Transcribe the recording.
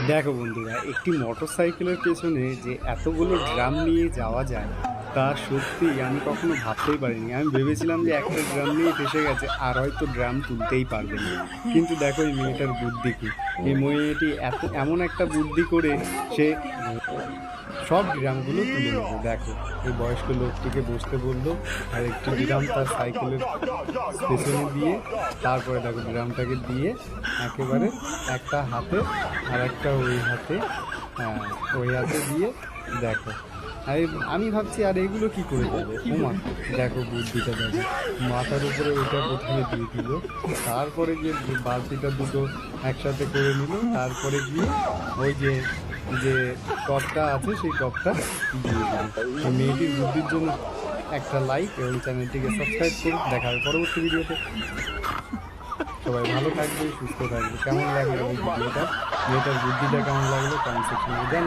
দেখো বন্ধুরা, একটি মোটরসাইকেলের পেছনে যে এতগুলো ড্রাম নিয়ে যাওয়া যায় তা সত্যি আমি কখনো ভাবতেই পারিনি। আমি ভেবেছিলাম যে একটা ড্রাম নিয়ে ফেসে গেছে আর হয়তো ড্রাম তুলতেই পারবে না। কিন্তু দেখো এই মেয়েটার বুদ্ধি কি! এই মেয়েটি এমন একটা বুদ্ধি করে সে সব ড্রামগুলো তুলে নেবে। দেখো, এই বয়স্ক লোকটিকে বসতে বললো আর একটি ড্রাম তার সাইকেলের পেছনে দিয়ে, তারপরে দেখো ড্রামটাকে দিয়ে একেবারে একটা হাতে আর একটা ওই হাতে, হ্যাঁ ওই হাতে দিয়ে দেখো। আর আমি ভাবছি আর এগুলো কি করে দেবে ওমা। দেখো বুদ্ধিটা, দেখো মাথার উপরে ওইটা প্রথমে দিয়ে দিল, তারপরে গিয়ে বালতিটা দুটো একসাথে করে নিল, তারপরে গিয়ে ওই যে যে টপটা আছে সেই টপটা দিয়ে দিল। এই মেয়েটির বুদ্ধির জন্য একটা লাইক এবং চ্যানেলটিকে সাবস্ক্রাইব করুন। দেখা হবে পরবর্তী ভিডিওতে। সবাই ভালো থাকবে, সুস্থ থাকবে। কেমন লাগলো এই ভিডিওটা, মেয়েটার বুদ্ধিটা কেমন লাগলো কমেন্ট সেকশনে জানান।